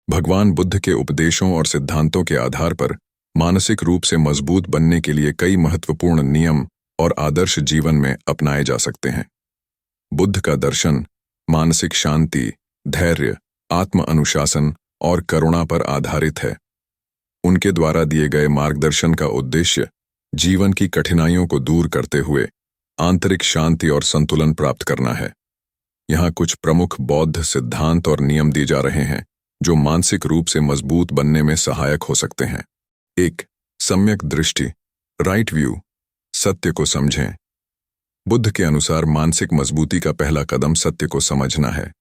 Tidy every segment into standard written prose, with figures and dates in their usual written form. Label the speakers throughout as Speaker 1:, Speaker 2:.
Speaker 1: भगवान बुद्ध के उपदेशों और सिद्धांतों के आधार पर मानसिक रूप से मजबूत बनने के लिए कई महत्वपूर्ण नियम और आदर्श जीवन में अपनाए जा सकते हैं। बुद्ध का दर्शन मानसिक शांति, धैर्य, आत्म अनुशासन और करुणा पर आधारित है। उनके द्वारा दिए गए मार्गदर्शन का उद्देश्य जीवन की कठिनाइयों को दूर करते हुए आंतरिक शांति और संतुलन प्राप्त करना है। यहाँ कुछ प्रमुख बौद्ध सिद्धांत और नियम दिए जा रहे हैं जो मानसिक रूप से मजबूत बनने में सहायक हो सकते हैं। 1. सम्यक दृष्टि, राइट व्यू, सत्य को समझें। बुद्ध के अनुसार मानसिक मजबूती का पहला कदम सत्य को समझना है।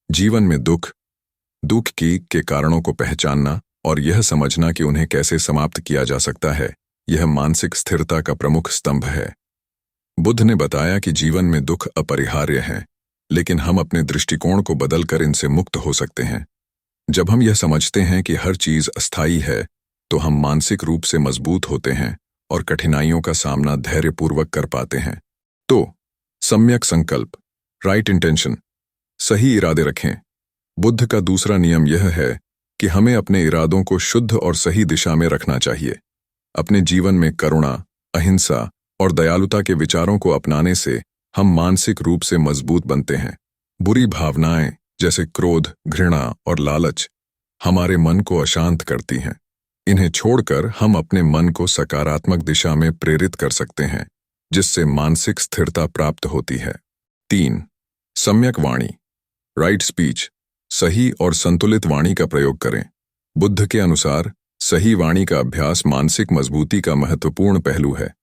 Speaker 1: जीवन में दुख के कारणों को पहचानना और यह समझना कि उन्हें कैसे समाप्त किया जा सकता है, यह मानसिक स्थिरता का प्रमुख स्तंभ है। बुद्ध ने बताया कि जीवन में दुख अपरिहार्य है, लेकिन हम अपने दृष्टिकोण को बदलकर इनसे मुक्त हो सकते हैं। जब हम यह समझते हैं कि हर चीज अस्थायी है, तो हम मानसिक रूप से मजबूत होते हैं और कठिनाइयों का सामना धैर्यपूर्वक कर पाते हैं। तो सम्यक संकल्प, राइट इंटेंशन, सही इरादे रखें। बुद्ध का दूसरा नियम यह है कि हमें अपने इरादों को शुद्ध और सही दिशा में रखना चाहिए। अपने जीवन में करुणा, अहिंसा और दयालुता के विचारों को अपनाने से हम मानसिक रूप से मजबूत बनते हैं। बुरी भावनाएं जैसे क्रोध, घृणा और लालच हमारे मन को अशांत करती हैं। इन्हें छोड़कर हम अपने मन को सकारात्मक दिशा में प्रेरित कर सकते हैं, जिससे मानसिक स्थिरता प्राप्त होती है। 3. सम्यक वाणी, राइट स्पीच, सही और संतुलित वाणी का प्रयोग करें। बुद्ध के अनुसार सही वाणी का अभ्यास मानसिक मजबूती का महत्वपूर्ण पहलू है।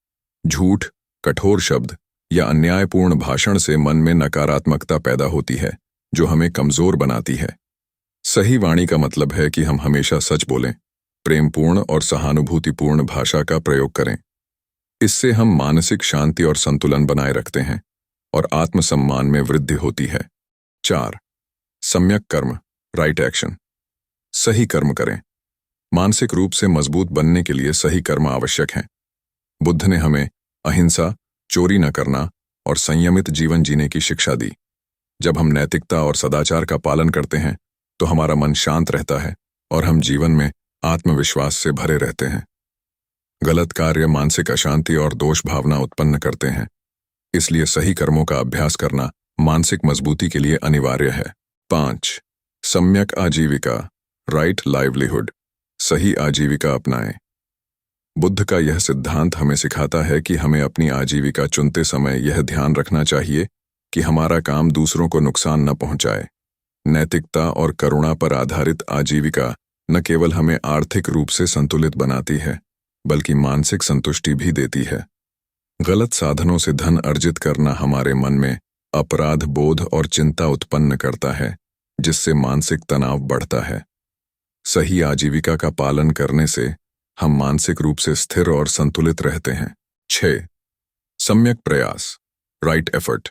Speaker 1: झूठ, कठोर शब्द या अन्यायपूर्ण भाषण से मन में नकारात्मकता पैदा होती है, जो हमें कमजोर बनाती है। सही वाणी का मतलब है कि हम हमेशा सच बोलें, प्रेमपूर्ण और सहानुभूतिपूर्ण भाषा का प्रयोग करें। इससे हम मानसिक शांति और संतुलन बनाए रखते हैं और आत्मसम्मान में वृद्धि होती है। 4. सम्यक कर्म, राइट एक्शन, सही कर्म करें। मानसिक रूप से मजबूत बनने के लिए सही कर्म आवश्यक हैं। बुद्ध ने हमें अहिंसा, चोरी न करना और संयमित जीवन जीने की शिक्षा दी। जब हम नैतिकता और सदाचार का पालन करते हैं, तो हमारा मन शांत रहता है और हम जीवन में आत्मविश्वास से भरे रहते हैं। गलत कार्य मानसिक अशांति और दोष भावना उत्पन्न करते हैं, इसलिए सही कर्मों का अभ्यास करना मानसिक मजबूती के लिए अनिवार्य है। 5. सम्यक आजीविका, राइट लाइवलीहुड, सही आजीविका अपनाएं। बुद्ध का यह सिद्धांत हमें सिखाता है कि हमें अपनी आजीविका चुनते समय यह ध्यान रखना चाहिए कि हमारा काम दूसरों को नुकसान न पहुंचाए। नैतिकता और करुणा पर आधारित आजीविका न केवल हमें आर्थिक रूप से संतुलित बनाती है, बल्कि मानसिक संतुष्टि भी देती है। गलत साधनों से धन अर्जित करना हमारे मन में अपराध बोध और चिंता उत्पन्न करता है, जिससे मानसिक तनाव बढ़ता है। सही आजीविका का पालन करने से हम मानसिक रूप से स्थिर और संतुलित रहते हैं। 6. सम्यक प्रयास, राइट एफर्ट,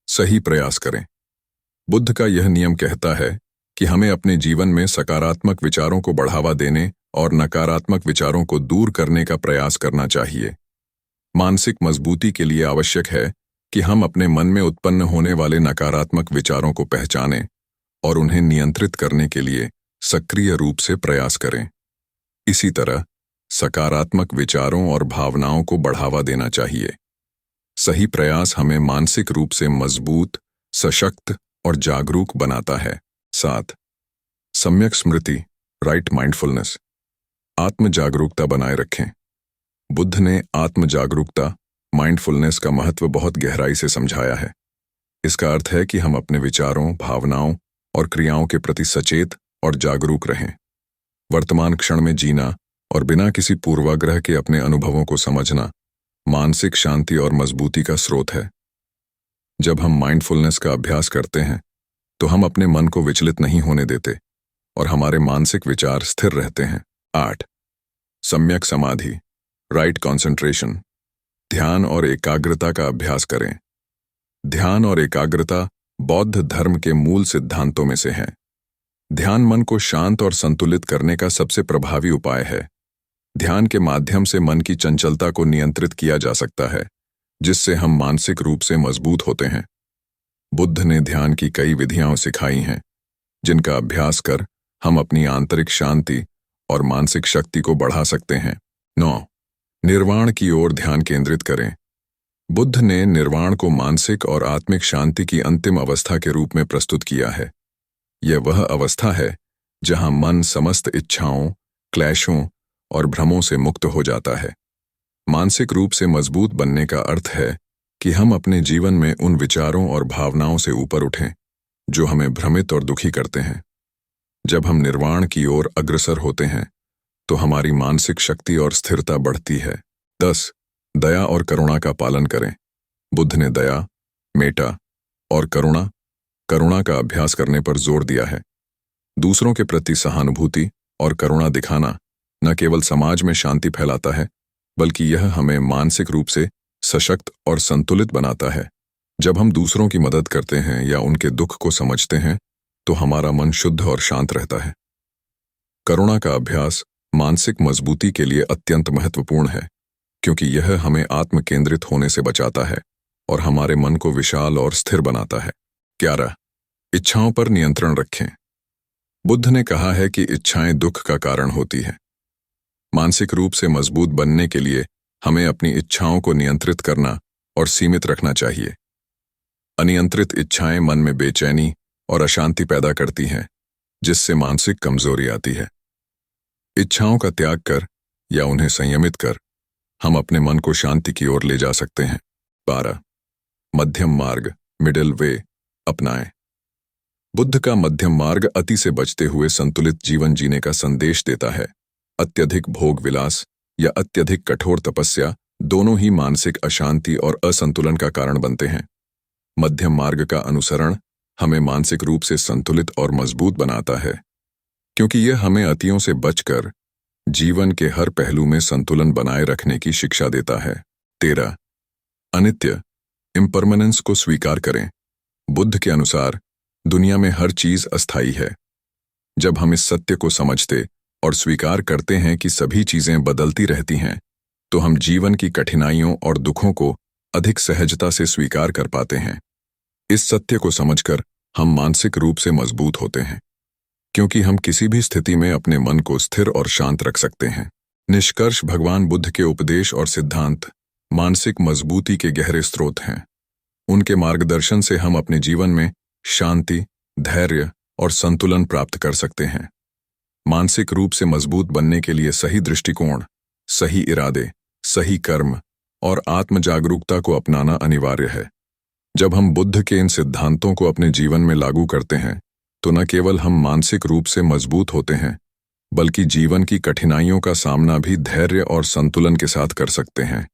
Speaker 1: सही प्रयास करें। बुद्ध का यह नियम कहता है कि हमें अपने जीवन में सकारात्मक विचारों को बढ़ावा देने और नकारात्मक विचारों को दूर करने का प्रयास करना चाहिए। मानसिक मजबूती के लिए आवश्यक है कि हम अपने मन में उत्पन्न होने वाले नकारात्मक विचारों को पहचानें और उन्हें नियंत्रित करने के लिए सक्रिय रूप से प्रयास करें। इसी तरह सकारात्मक विचारों और भावनाओं को बढ़ावा देना चाहिए। सही प्रयास हमें मानसिक रूप से मजबूत, सशक्त और जागरूक बनाता है। 7. सम्यक स्मृति, राइट माइंडफुलनेस, आत्म जागरूकता बनाए रखें। बुद्ध ने आत्म जागरूकता, माइंडफुलनेस का महत्व बहुत गहराई से समझाया है। इसका अर्थ है कि हम अपने विचारों, भावनाओं और क्रियाओं के प्रति सचेत और जागरूक रहें। वर्तमान क्षण में जीना और बिना किसी पूर्वाग्रह के अपने अनुभवों को समझना मानसिक शांति और मजबूती का स्रोत है। जब हम माइंडफुलनेस का अभ्यास करते हैं, तो हम अपने मन को विचलित नहीं होने देते और हमारे मानसिक विचार स्थिर रहते हैं। 8. सम्यक समाधि, राइट कंसंट्रेशन, ध्यान और एकाग्रता का अभ्यास करें। ध्यान और एकाग्रता बौद्ध धर्म के मूल सिद्धांतों में से है। ध्यान मन को शांत और संतुलित करने का सबसे प्रभावी उपाय है। ध्यान के माध्यम से मन की चंचलता को नियंत्रित किया जा सकता है, जिससे हम मानसिक रूप से मजबूत होते हैं। बुद्ध ने ध्यान की कई विधियां सिखाई हैं, जिनका अभ्यास कर हम अपनी आंतरिक शांति और मानसिक शक्ति को बढ़ा सकते हैं। 9. निर्वाण की ओर ध्यान केंद्रित करें। बुद्ध ने निर्वाण को मानसिक और आत्मिक शांति की अंतिम अवस्था के रूप में प्रस्तुत किया है। यह वह अवस्था है जहां मन समस्त इच्छाओं, क्लेशों और भ्रमों से मुक्त हो जाता है। मानसिक रूप से मजबूत बनने का अर्थ है कि हम अपने जीवन में उन विचारों और भावनाओं से ऊपर उठें जो हमें भ्रमित और दुखी करते हैं। जब हम निर्वाण की ओर अग्रसर होते हैं तो हमारी मानसिक शक्ति और स्थिरता बढ़ती है। 10. दया और करुणा का पालन करें। बुद्ध ने दया, मेटा और करुणा का अभ्यास करने पर जोर दिया है। दूसरों के प्रति सहानुभूति और करुणा दिखाना न केवल समाज में शांति फैलाता है, बल्कि यह हमें मानसिक रूप से सशक्त और संतुलित बनाता है। जब हम दूसरों की मदद करते हैं या उनके दुख को समझते हैं तो हमारा मन शुद्ध और शांत रहता है। करुणा का अभ्यास मानसिक मजबूती के लिए अत्यंत महत्वपूर्ण है, क्योंकि यह हमें आत्म केंद्रित होने से बचाता है और हमारे मन को विशाल और स्थिर बनाता है। 11. इच्छाओं पर नियंत्रण रखें। बुद्ध ने कहा है कि इच्छाएं दुख का कारण होती हैं। मानसिक रूप से मजबूत बनने के लिए हमें अपनी इच्छाओं को नियंत्रित करना और सीमित रखना चाहिए। अनियंत्रित इच्छाएं मन में बेचैनी और अशांति पैदा करती हैं, जिससे मानसिक कमजोरी आती है। इच्छाओं का त्याग कर या उन्हें संयमित कर हम अपने मन को शांति की ओर ले जा सकते हैं। 12. मध्यम मार्ग, मिडिल वे अपनाएं। बुद्ध का मध्यम मार्ग अति से बचते हुए संतुलित जीवन जीने का संदेश देता है। अत्यधिक भोग विलास या अत्यधिक कठोर तपस्या दोनों ही मानसिक अशांति और असंतुलन का कारण बनते हैं। मध्यम मार्ग का अनुसरण हमें मानसिक रूप से संतुलित और मजबूत बनाता है, क्योंकि यह हमें अतियों से बचकर जीवन के हर पहलू में संतुलन बनाए रखने की शिक्षा देता है। 13. अनित्य, इम्परमानेंस को स्वीकार करें। बुद्ध के अनुसार दुनिया में हर चीज अस्थायी है। जब हम इस सत्य को समझते और स्वीकार करते हैं कि सभी चीजें बदलती रहती हैं, तो हम जीवन की कठिनाइयों और दुखों को अधिक सहजता से स्वीकार कर पाते हैं। इस सत्य को समझकर हम मानसिक रूप से मजबूत होते हैं, क्योंकि हम किसी भी स्थिति में अपने मन को स्थिर और शांत रख सकते हैं। निष्कर्ष, भगवान बुद्ध के उपदेश और सिद्धांत मानसिक मजबूती के गहरे स्रोत हैं। उनके मार्गदर्शन से हम अपने जीवन में शांति, धैर्य और संतुलन प्राप्त कर सकते हैं। मानसिक रूप से मजबूत बनने के लिए सही दृष्टिकोण, सही इरादे, सही कर्म और आत्म जागरूकता को अपनाना अनिवार्य है। जब हम बुद्ध के इन सिद्धांतों को अपने जीवन में लागू करते हैं तो न केवल हम मानसिक रूप से मजबूत होते हैं, बल्कि जीवन की कठिनाइयों का सामना भी धैर्य और संतुलन के साथ कर सकते हैं।